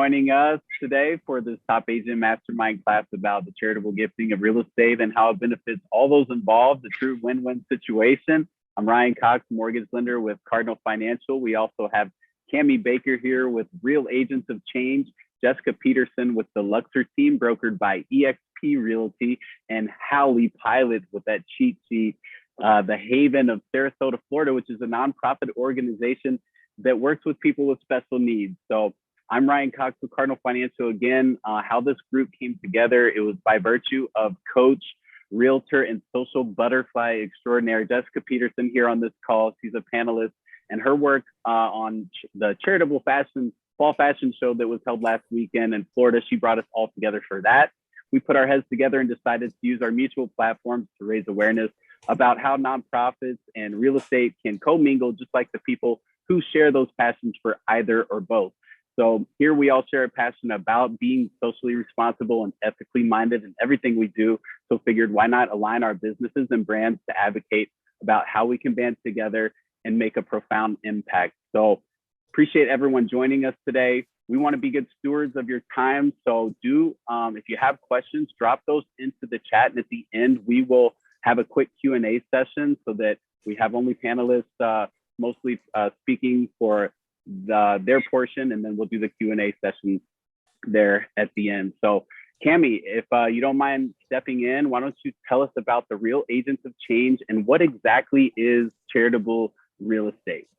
joining us today for this Top Agent Mastermind class about the charitable gifting of real estate and how it benefits all those involved, a true win-win situation. I'm Ryan Cox, mortgage lender with Cardinal Financial. We also have Cami Baker here with Real Agents of Change, Jessica Peterson with the Luxor team, brokered by eXp Realty, and Howley Pilot with that cheat sheet, the Haven of Sarasota, Florida, which is a nonprofit organization that works with people with special needs. So I'm Ryan Cox with Cardinal Financial again. How this group came together, it was by virtue of coach, realtor, and social butterfly extraordinaire Jessica Peterson here on this call. She's a panelist, and her work on the Charitable fall fashion show that was held last weekend in Florida, she brought us all together for that. We put our heads together and decided to use our mutual platforms to raise awareness about how nonprofits and real estate can commingle, just like the people who share those passions for either or both. So here we all share a passion about being socially responsible and ethically minded in everything we do. So figured, why not align our businesses and brands to advocate about how we can band together and make a profound impact. So appreciate everyone joining us today. We want to be good stewards of your time. So if you have questions, drop those into the chat. And at the end, we will have a quick Q&A session so that we have only panelists mostly speaking for their portion, and then we'll do the Q&A session there at the end. So Cami, if you don't mind stepping in, why don't you tell us about the Real Agents of Change and what exactly is charitable real estate?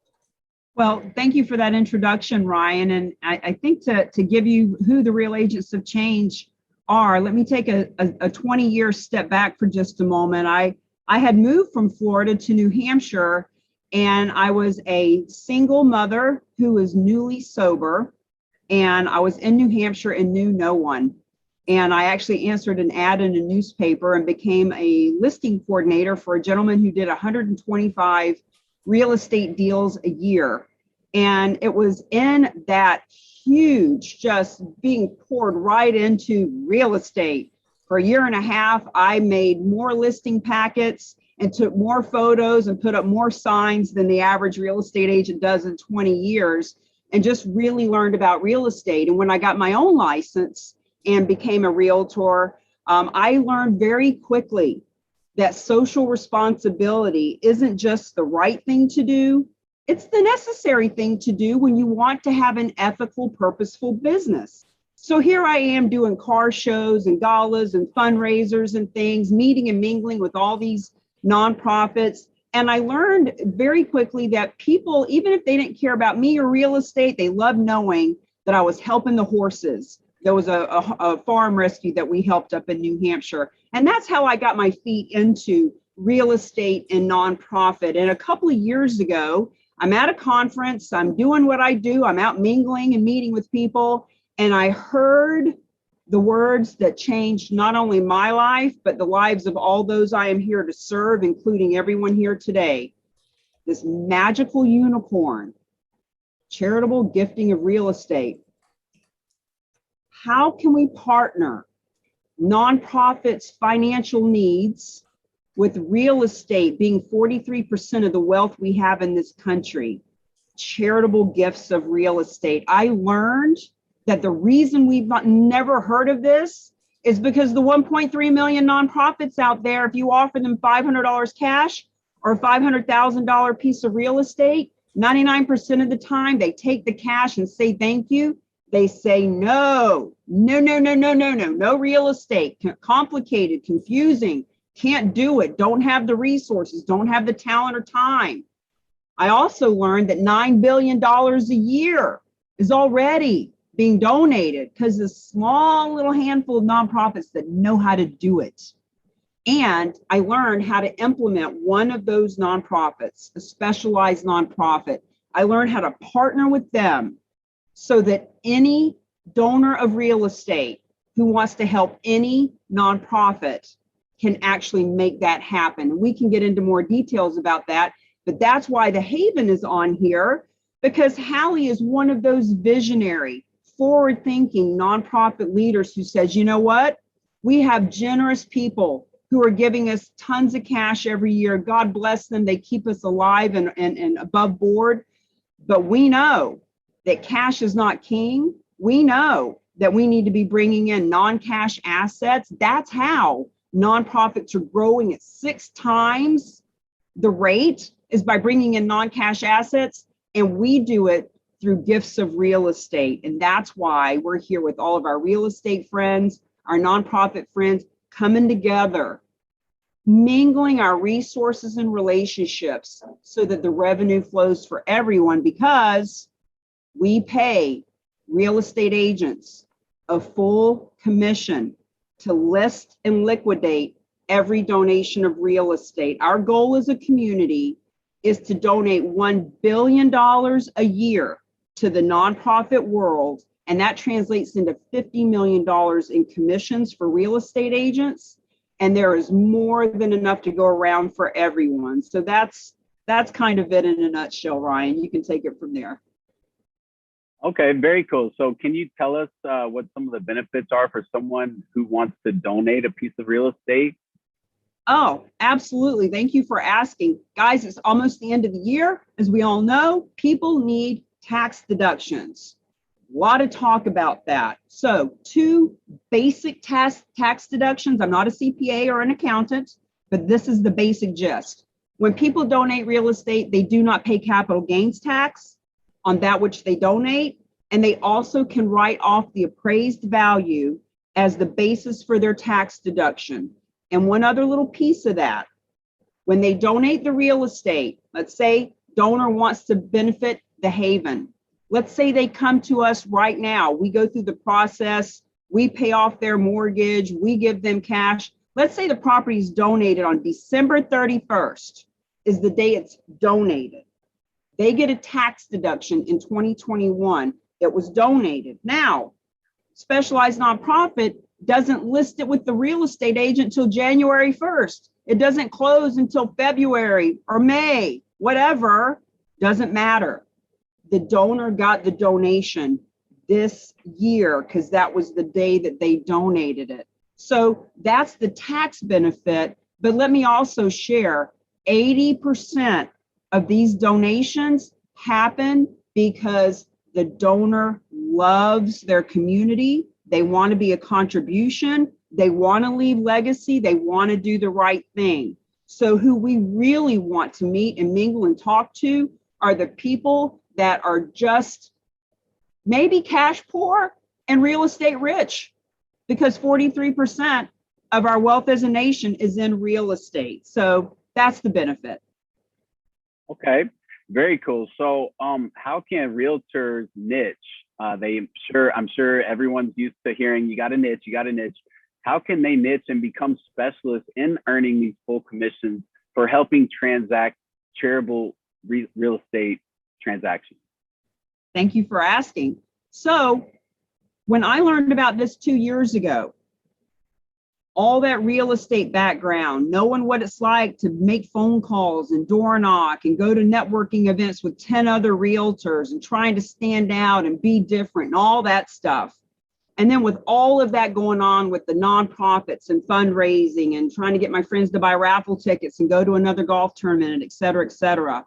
Well, thank you for that introduction, Ryan. And I think to give you who the Real Agents of Change are, let me take a 20-year step back for just a moment. I had moved from Florida to New Hampshire, and I was a single mother who was newly sober, and I was in New Hampshire and knew no one. And I actually answered an ad in a newspaper and became a listing coordinator for a gentleman who did 125 real estate deals a year. And it was in that huge, just being poured right into real estate. For a year and a half, I made more listing packets and took more photos and put up more signs than the average real estate agent does in 20 years, and just really learned about real estate. And when I got my own license and became a realtor, I learned very quickly that social responsibility isn't just the right thing to do, it's the necessary thing to do when you want to have an ethical, purposeful business. So here I am doing car shows and galas and fundraisers and things, meeting and mingling with all these nonprofits. And I learned very quickly that people, even if they didn't care about me or real estate, they loved knowing that I was helping the horses. There was a farm rescue that we helped up in New Hampshire. And that's how I got my feet into real estate and nonprofit. And a couple of years ago, I'm at a conference, I'm doing what I do, I'm out mingling and meeting with people. And I heard the words that changed not only my life, but the lives of all those I am here to serve, including everyone here today. This magical unicorn, charitable gifting of real estate. How can we partner nonprofits' financial needs with real estate being 43% of the wealth we have in this country? Charitable gifts of real estate. I learned that the reason we've never heard of this is because the 1.3 million nonprofits out there, if you offer them $500 cash or a $500,000 piece of real estate, 99% of the time they take the cash and say thank you. They say no real estate, complicated, confusing, can't do it, don't have the resources, don't have the talent or time. I also learned that $9 billion a year is already being donated because a small little handful of nonprofits that know how to do it. And I learned how to implement one of those nonprofits, a specialized nonprofit. I learned how to partner with them so that any donor of real estate who wants to help any nonprofit can actually make that happen. We can get into more details about that, but that's why the Haven is on here, because Hallie is one of those visionary, forward-thinking nonprofit leaders who says, you know what? We have generous people who are giving us tons of cash every year. God bless them. They keep us alive and above board. But we know that cash is not king. we know that we need to be bringing in non-cash assets. That's how nonprofits are growing at 6 times the rate, is by bringing in non-cash assets. And we do it through gifts of real estate. And that's why we're here with all of our real estate friends, our nonprofit friends, coming together, mingling our resources and relationships so that the revenue flows for everyone, because we pay real estate agents a full commission to list and liquidate every donation of real estate. Our goal as a community is to donate $1 billion a year to the nonprofit world, and that translates into $50 million in commissions for real estate agents. And there is more than enough to go around for everyone. So that's kind of it in a nutshell, Ryan. You can take it from there. Okay, very cool. So can you tell us what some of the benefits are for someone who wants to donate a piece of real estate? Oh, absolutely. Thank you for asking. Guys, it's almost the end of the year. As we all know, people need tax deductions. A lot of talk about that. So 2 basic tax deductions. I'm not a CPA or an accountant, but this is the basic gist. When people donate real estate, they do not pay capital gains tax on that which they donate. And they also can write off the appraised value as the basis for their tax deduction. And one other little piece of that, when they donate the real estate, let's say donor wants to benefit the Haven. Let's say they come to us right now. We go through the process. We pay off their mortgage. We give them cash. Let's say the property is donated on December 31st is the day it's donated. They get a tax deduction in 2021 that was donated. Now, specialized nonprofit doesn't list it with the real estate agent till January 1st. It doesn't close until February or May, whatever, doesn't matter. The donor got the donation this year because that was the day that they donated it. So that's the tax benefit. But let me also share 80% of these donations happen because the donor loves their community. They want to be a contribution. They want to leave legacy. They want to do the right thing. So who we really want to meet and mingle and talk to are the people that are just maybe cash poor and real estate rich, because 43% of our wealth as a nation is in real estate. So that's the benefit. Okay, very cool. So how can realtors niche? I'm sure everyone's used to hearing you got a niche. How can they niche and become specialists in earning these full commissions for helping transact charitable real estate transactions? Thank you for asking. So when I learned about this 2 years ago, all that real estate background, knowing what it's like to make phone calls and door knock and go to networking events with 10 other realtors and trying to stand out and be different and all that stuff. And then with all of that going on with the nonprofits and fundraising and trying to get my friends to buy raffle tickets and go to another golf tournament, et cetera, et cetera.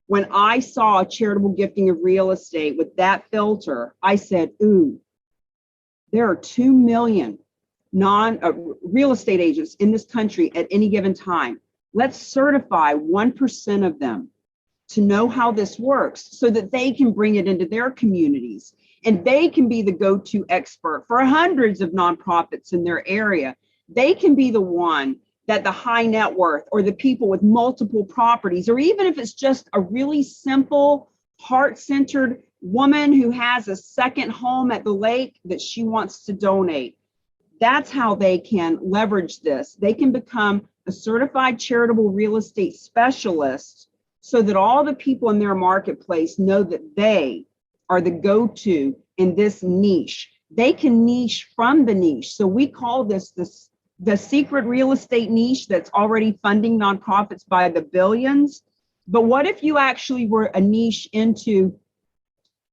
When I saw a charitable gifting of real estate with that filter, I said, ooh, there are 2 million real estate agents in this country at any given time. Let's certify 1% of them to know how this works so that they can bring it into their communities and they can be the go-to expert for hundreds of nonprofits in their area. They can be the one that the high net worth or the people with multiple properties, or even if it's just a really simple, heart-centered woman who has a second home at the lake that she wants to donate. That's how they can leverage this. They can become a certified charitable real estate specialist so that all the people in their marketplace know that they are the go-to in this niche. They can niche from the niche. So we call this the secret real estate niche that's already funding nonprofits by the billions. But what if you actually were a niche into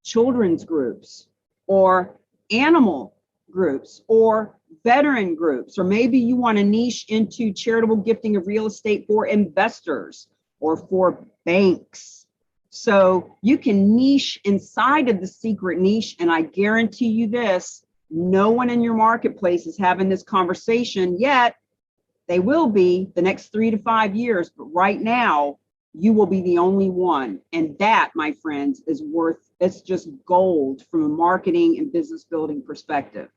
children's groups or animal groups or veteran groups, or maybe you want to niche into charitable gifting of real estate for investors or for banks. So you can niche inside of the secret niche. And I guarantee you this, no one in your marketplace is having this conversation yet. They will be the next 3 to 5 years, but right now you will be the only one. And that, my friends, is worth, it's just gold from a marketing and business building perspective.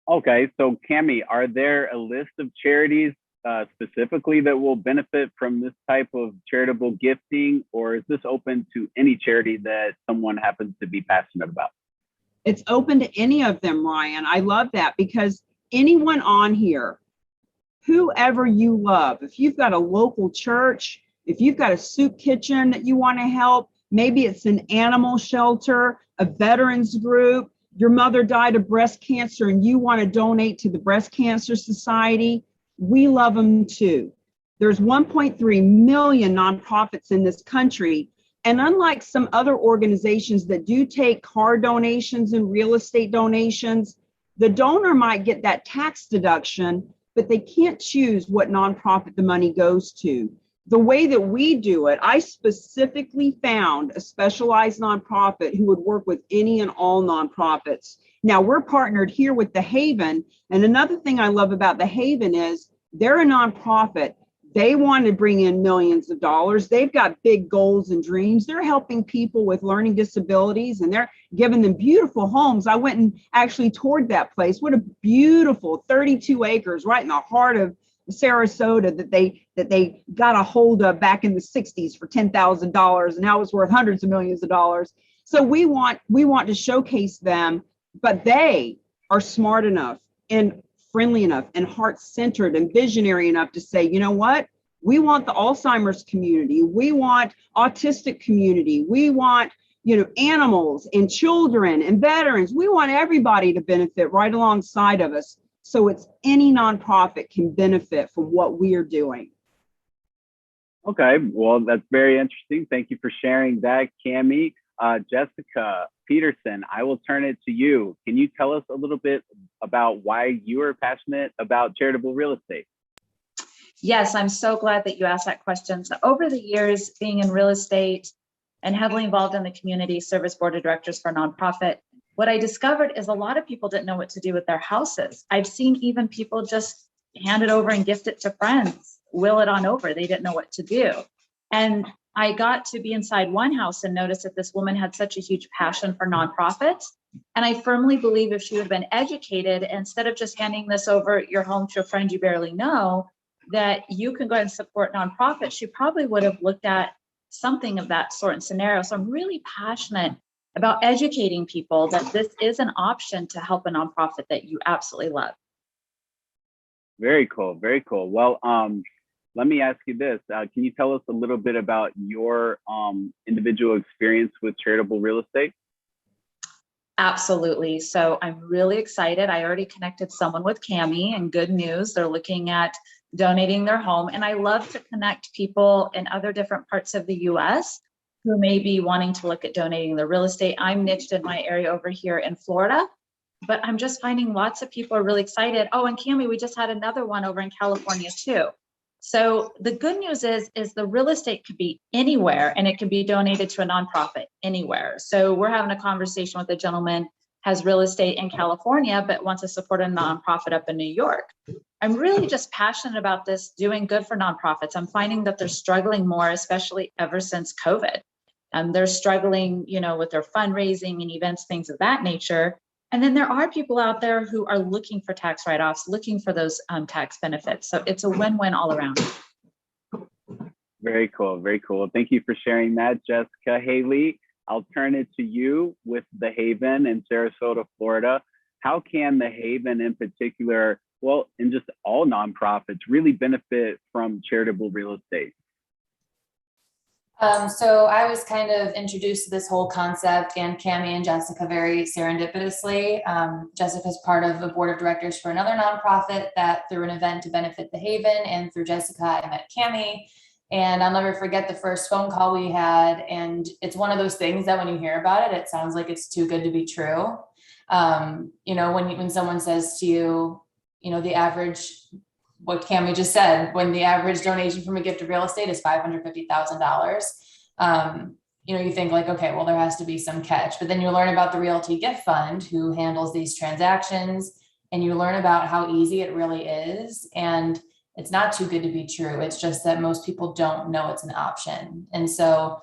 Okay, so Cami, are there a list of charities specifically that will benefit from this type of charitable gifting, or is this open to any charity that someone happens to be passionate about? It's open to any of them, Ryan. I love that, because anyone on here, whoever you love, if you've got a local church, if you've got a soup kitchen that you want to help, maybe it's an animal shelter, a veterans group, your mother died of breast cancer and you want to donate to the Breast Cancer Society, we love them too. There's 1.3 million nonprofits in this country. And unlike some other organizations that do take car donations and real estate donations, the donor might get that tax deduction, but they can't choose what nonprofit the money goes to. The way that we do it, I specifically found a specialized nonprofit who would work with any and all nonprofits. Now, we're partnered here with the Haven. And another thing I love about the Haven is they're a nonprofit. They want to bring in millions of dollars. They've got big goals and dreams. They're helping people with learning disabilities and they're giving them beautiful homes. I went and actually toured that place. What a beautiful 32 acres right in the heart of Sarasota that they got a hold of back in the 60s for $10,000, and now it's worth hundreds of millions of dollars. So we want to showcase them, but they are smart enough and friendly enough and heart-centered and visionary enough to say, you know what? We want the Alzheimer's community. We want autistic community. We want, animals and children and veterans. We want everybody to benefit right alongside of us. So it's any nonprofit can benefit from what we are doing. Okay, well, that's very interesting. Thank you for sharing that, Cami. Jessica Peterson, I will turn it to you. Can you tell us a little bit about why you are passionate about charitable real estate? Yes, I'm so glad that you asked that question. So over the years, being in real estate and heavily involved in the community service board of directors for a nonprofit, what I discovered is a lot of people didn't know what to do with their houses. I've seen even people just hand it over and gift it to friends, will it on over. They didn't know what to do. And I got to be inside one house and noticed that this woman had such a huge passion for nonprofits. And I firmly believe if she would have been educated, instead of just handing this over your home to a friend you barely know, that you can go ahead and support nonprofits, she probably would have looked at something of that sort and scenario. So I'm really passionate about educating people that this is an option to help a nonprofit that you absolutely love. Very cool, very cool. Well, let me ask you this. Can you tell us a little bit about your individual experience with charitable real estate? Absolutely. So I'm really excited. I already connected someone with Cami, and good news, they're looking at donating their home. And I love to connect people in other different parts of the US who may be wanting to look at donating their real estate. I'm niched in my area over here in Florida, but I'm just finding lots of people are really excited. Oh, and Cami, we just had another one over in California too. So the good news is the real estate could be anywhere and it can be donated to a nonprofit anywhere. So we're having a conversation with a gentleman has real estate in California, but wants to support a nonprofit up in New York. I'm really just passionate about this doing good for nonprofits. I'm finding that they're struggling more, especially ever since COVID. They're struggling, with their fundraising and events, things of that nature. And then there are people out there who are looking for tax write-offs, looking for those tax benefits. So it's a win-win all around. Very cool, very cool. Thank you for sharing that, Jessica. Haley, I'll turn it to you with the Haven in Sarasota, Florida. How can the Haven in particular, well, and just all nonprofits really benefit from charitable real estate? So I was kind of introduced to this whole concept, and Cami and Jessica very serendipitously. Jessica's part of a board of directors for another nonprofit that through an event to benefit the Haven, and through Jessica, I met Cami. And I'll never forget the first phone call we had. And it's one of those things that when you hear about it, it sounds like it's too good to be true. When someone says to you, the average, what Cami just said, when the average donation from a gift of real estate is $550,000, you think like, okay, well, there has to be some catch, but then you learn about the Realty Gift Fund who handles these transactions, and you learn about how easy it really is. And it's not too good to be true. It's just that most people don't know it's an option. And so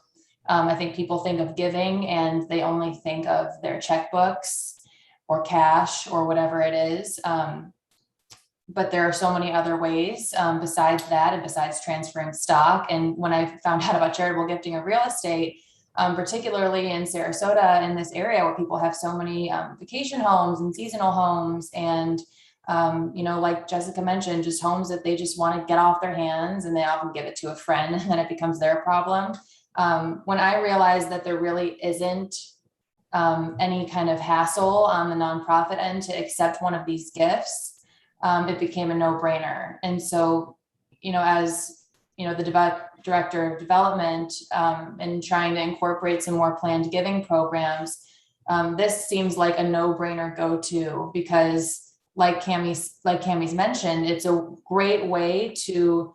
I think people think of giving and they only think of their checkbooks or cash or whatever it is. But there are so many other ways besides that, and besides transferring stock. And when I found out about charitable gifting of real estate, particularly in Sarasota, in this area where people have so many vacation homes and seasonal homes, and like Jessica mentioned, just homes that they just want to get off their hands, and they often give it to a friend, and then it becomes their problem. When I realized that there really isn't any kind of hassle on the nonprofit end to accept one of these gifts, it became a no-brainer. And so, as the director of development and trying to incorporate some more planned giving programs, this seems like a no-brainer go-to, because like Cami's mentioned, it's a great way to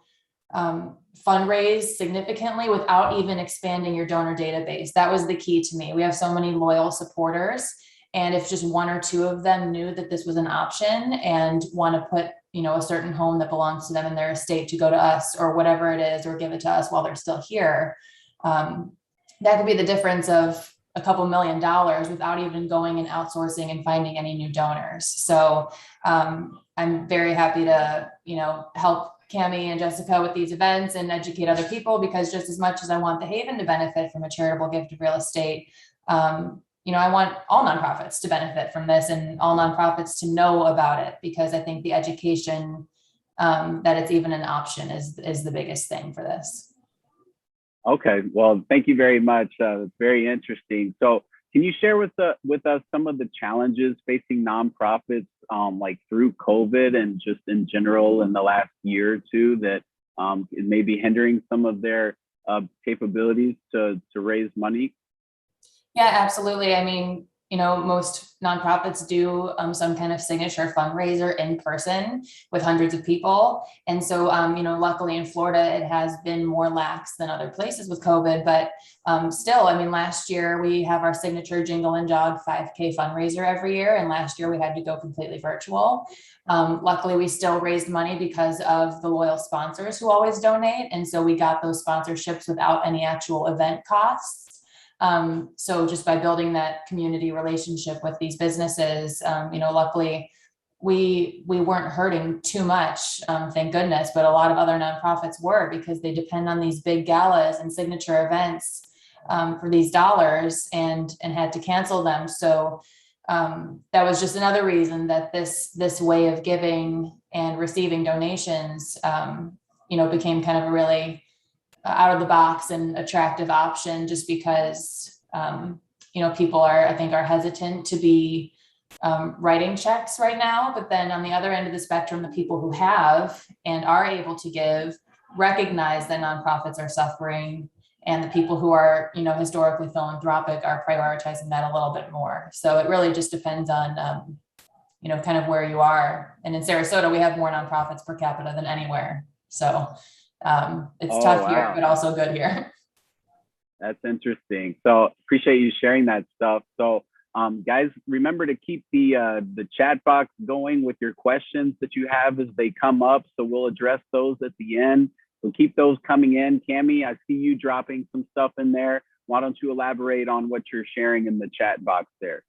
fundraise significantly without even expanding your donor database. That was the key to me. We have so many loyal supporters. And if just one or two of them knew that this was an option and want to put, a certain home that belongs to them in their estate to go to us or whatever it is, or give it to us while they're still here, that could be the difference of a couple $1 million without even going and outsourcing and finding any new donors. So I'm very happy to, help Cami and Jessica with these events and educate other people, because just as much as I want the Haven to benefit from a charitable gift of real estate, I want all nonprofits to benefit from this, and all nonprofits to know about it, because I think the education that it's even an option is the biggest thing for this. Okay, well, thank you very much. It's very interesting. So can you share with us some of the challenges facing nonprofits like through COVID and just in general in the last year or two that is maybe hindering some of their capabilities to raise money? Yeah, absolutely. I mean, most nonprofits do some kind of signature fundraiser in person with hundreds of people. And so, luckily in Florida, it has been more lax than other places with COVID. But still, last year we have our signature Jingle and Jog 5K fundraiser every year. And last year we had to go completely virtual. Luckily, we still raised money because of the loyal sponsors who always donate. And so we got those sponsorships without any actual event costs. So just by building that community relationship with these businesses, luckily we weren't hurting too much, thank goodness, but a lot of other nonprofits were, because they depend on these big galas and signature events for these dollars, and had to cancel them. So that was just another reason that this way of giving and receiving donations, became kind of a really out of the box and attractive option, just because, people I think are hesitant to be writing checks right now. But then on the other end of the spectrum, the people who have and are able to give recognize that nonprofits are suffering, and the people who are, historically philanthropic are prioritizing that a little bit more. So it really just depends on, kind of where you are. And in Sarasota, we have more nonprofits per capita than anywhere. So it's tough here, but also good here. That's interesting. So appreciate you sharing that stuff. So guys, remember to keep the chat box going with your questions that you have as they come up. So we'll address those at the end. So keep those coming in. Cami, I see you dropping some stuff in there. Why don't you elaborate on what you're sharing in the chat box there?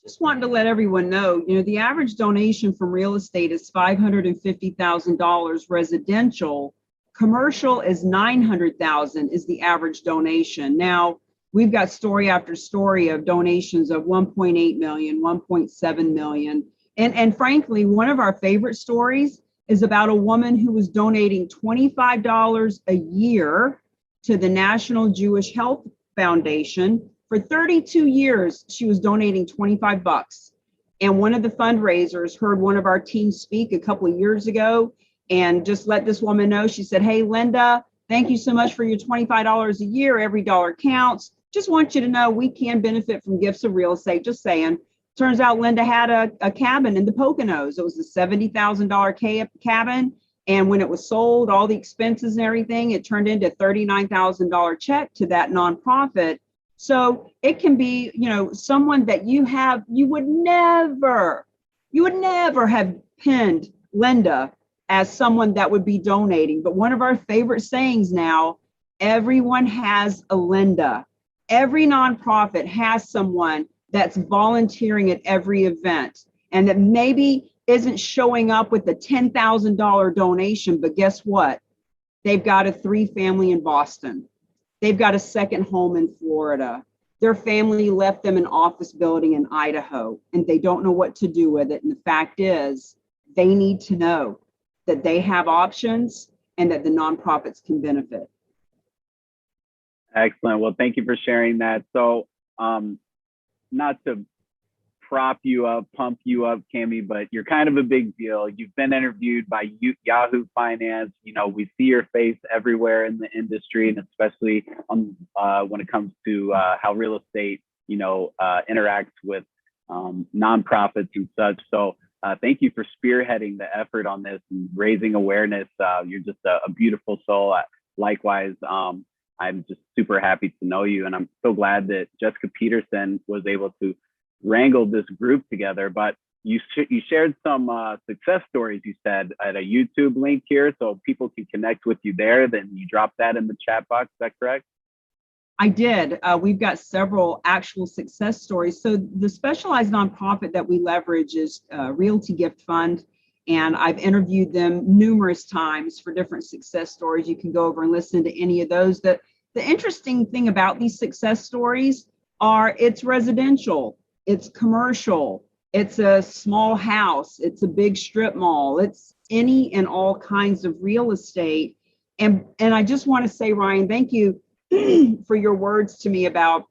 Just wanted to let everyone know, the average donation from real estate is $550,000 residential. Commercial is $900,000 is the average donation. Now, we've got story after story of donations of 1.8 million, 1.7 million. And frankly, one of our favorite stories is about a woman who was donating $25 a year to the National Jewish Health Foundation. For 32 years, she was donating $25. And one of the fundraisers heard one of our teams speak a couple of years ago and just let this woman know. She said, "Hey, Linda, thank you so much for your $25 a year. Every dollar counts. Just want you to know we can benefit from gifts of real estate." Just saying. Turns out Linda had a cabin in the Poconos. It was a $70,000 cabin. And when it was sold, all the expenses and everything, it turned into a $39,000 check to that nonprofit. So it can be, someone that you would never have pinned Linda as someone that would be donating. But one of our favorite sayings now, everyone has a Linda. Every nonprofit has someone that's volunteering at every event and that maybe isn't showing up with a $10,000 donation, but guess what? They've got a 3-family in Boston. They've got a second home in Florida. Their family left them an office building in Idaho, and they don't know what to do with it. And the fact is, they need to know that they have options and that the nonprofits can benefit. Excellent. Well, thank you for sharing that. So, not to prop you up, pump you up, Cami, but you're kind of a big deal. You've been interviewed by Yahoo Finance. We see your face everywhere in the industry, and especially when it comes to how real estate, interacts with nonprofits and such. So thank you for spearheading the effort on this and raising awareness. You're just a beautiful soul. Likewise, I'm just super happy to know you, and I'm so glad that Jessica Peterson was able to wrangle this group together. But you shared some success stories, you said, at a YouTube link here, so people can connect with you there. Then you dropped that in the chat box. Is that correct? I did. We've got several actual success stories. So the specialized nonprofit that we leverage is Realty Gift Fund, and I've interviewed them numerous times for different success stories. You can go over and listen to any of those. The interesting thing about these success stories are it's residential, it's commercial, it's a small house, it's a big strip mall, it's any and all kinds of real estate. And I just want to say, Ryan, thank you for your words to me about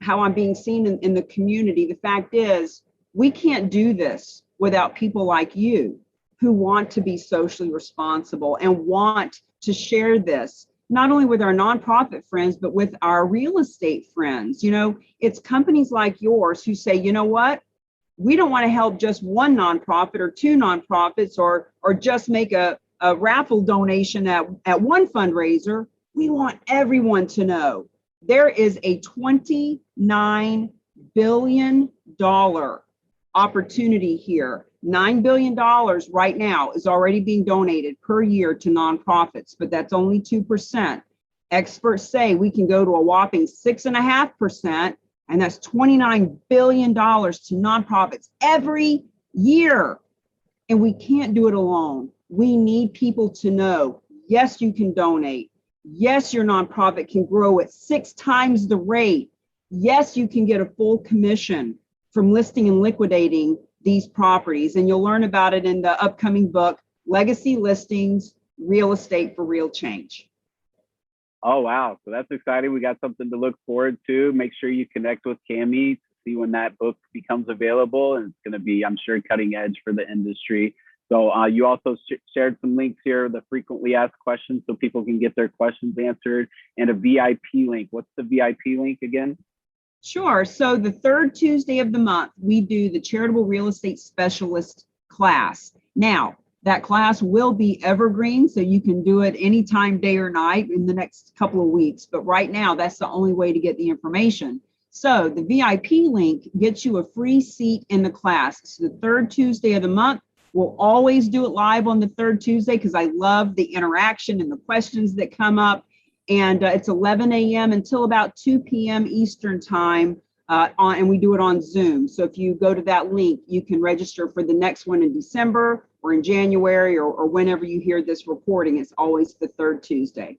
how I'm being seen in the community. The fact is, we can't do this without people like you who want to be socially responsible and want to share this, not only with our nonprofit friends, but with our real estate friends. It's companies like yours who say, you know what? We don't want to help just one nonprofit or two nonprofits or just make a raffle donation at one fundraiser. We want everyone to know there is a $29 billion opportunity here. $9 billion right now is already being donated per year to nonprofits, but that's only 2%. Experts say we can go to a whopping 6.5%, and that's $29 billion to nonprofits every year. And we can't do it alone. We need people to know, yes, you can donate. Yes, your nonprofit can grow at 6 times the rate. Yes, you can get a full commission from listing and liquidating these properties. And you'll learn about it in the upcoming book, Legacy Listings, Real Estate for Real Change. Oh, wow. So that's exciting. We got something to look forward to. Make sure you connect with Cami to see when that book becomes available. And it's going to be, I'm sure, cutting edge for the industry. So you also shared some links here, the frequently asked questions, so people can get their questions answered, and a VIP link. What's the VIP link again? Sure. So the third Tuesday of the month, we do the Charitable Real Estate Specialist class. Now, that class will be evergreen, so you can do it anytime, day or night, in the next couple of weeks. But right now, that's the only way to get the information. So the VIP link gets you a free seat in the class. It's the third Tuesday of the month. We'll always do it live on the third Tuesday because I love the interaction and the questions that come up. And it's 11 a.m. until about 2 p.m. Eastern time, and we do it on Zoom. So if you go to that link, you can register for the next one in December or in January or whenever you hear this recording. It's always the third Tuesday.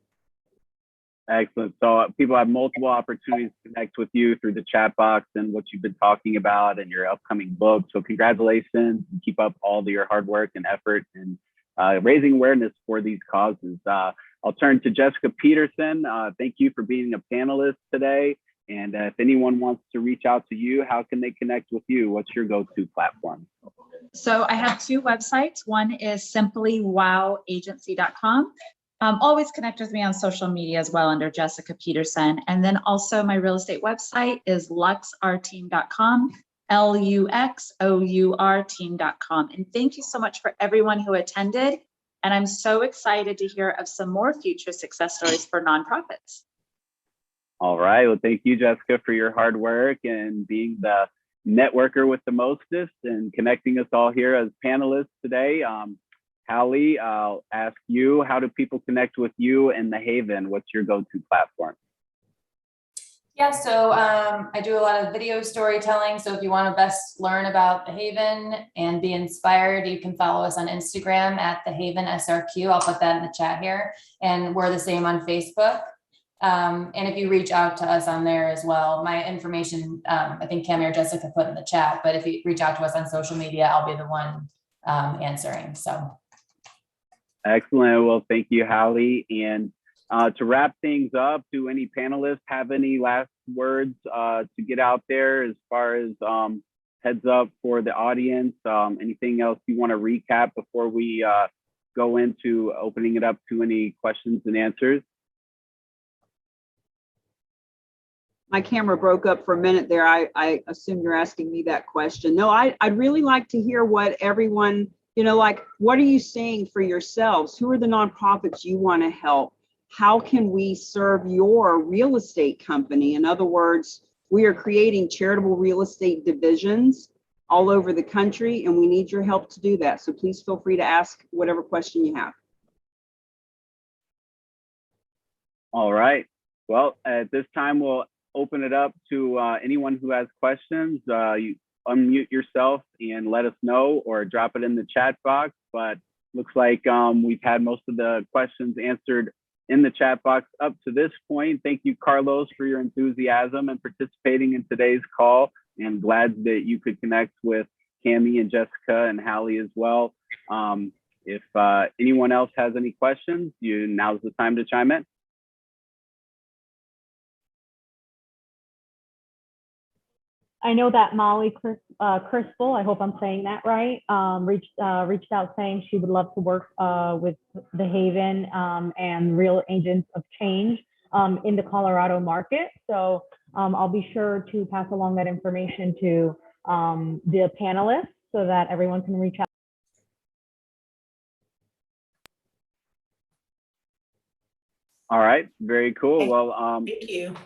Excellent. So people have multiple opportunities to connect with you through the chat box and what you've been talking about and your upcoming book. So congratulations. Keep up all of your hard work and effort and raising awareness for these causes. I'll turn to Jessica Peterson. Thank you for being a panelist today. And if anyone wants to reach out to you, how can they connect with you? What's your go-to platform? So I have 2 websites. One is simplywowagency.com. Always connect with me on social media as well under Jessica Peterson. And then also my real estate website is luxourteam.com, LUXOUR team.com. And thank you so much for everyone who attended. And I'm so excited to hear of some more future success stories for nonprofits. All right. Well, thank you, Jessica, for your hard work and being the networker with the mostest and connecting us all here as panelists today. Hallie, I'll ask you, how do people connect with you and the Haven? What's your go-to platform? Yeah, so I do a lot of video storytelling. So if you want to best learn about the Haven and be inspired, you can follow us on Instagram at the Haven SRQ. I'll put that in the chat here. And we're the same on Facebook. And if you reach out to us on there as well, my information, I think Cami or Jessica put in the chat, but if you reach out to us on social media, I'll be the one answering. So. Excellent. Well, thank you, Hallie. And to wrap things up, do any panelists have any last words to get out there as far as heads up for the audience? Anything else you want to recap before we go into opening it up to any questions and answers? My camera broke up for a minute there. I assume you're asking me that question. No, I'd really like to hear what everyone, like, what are you seeing for yourselves? Who are the nonprofits you want to help? How can we serve your real estate company? In other words, we are creating charitable real estate divisions all over the country, and we need your help to do that. So please feel free to ask whatever question you have. All right. Well, at this time, we'll open it up to anyone who has questions. You unmute yourself and let us know, or drop it in the chat box. But looks like we've had most of the questions answered in the chat box up to this point. Thank you, Carlos, for your enthusiasm and participating in today's call, and glad that you could connect with Cami and Jessica and Hallie as well. If anyone else has any questions, now's the time to chime in. I know that Molly Crystal, I hope I'm saying that right, reached out saying she would love to work with the Haven and Real Agents of Change in the Colorado market. So I'll be sure to pass along that information to the panelists so that everyone can reach out. All right, very cool. Well, thank you.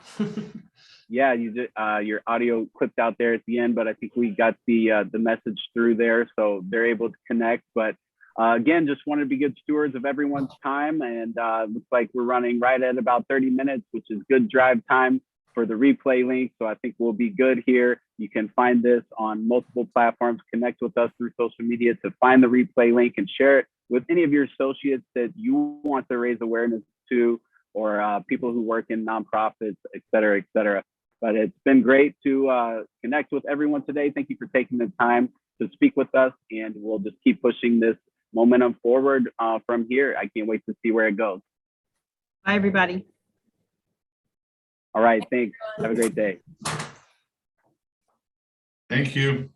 Yeah, you did, your audio clipped out there at the end, but I think we got the message through there, so they're able to connect. But again, just wanted to be good stewards of everyone's time, and looks like we're running right at about 30 minutes, which is good drive time for the replay link. So I think we'll be good here. You can find this on multiple platforms. Connect with us through social media to find the replay link and share it with any of your associates that you want to raise awareness to, or people who work in nonprofits, et cetera, et cetera. But it's been great to connect with everyone today. Thank you for taking the time to speak with us, and we'll just keep pushing this momentum forward from here. I can't wait to see where it goes. Bye, everybody. All right, thanks. Have a great day. Thank you.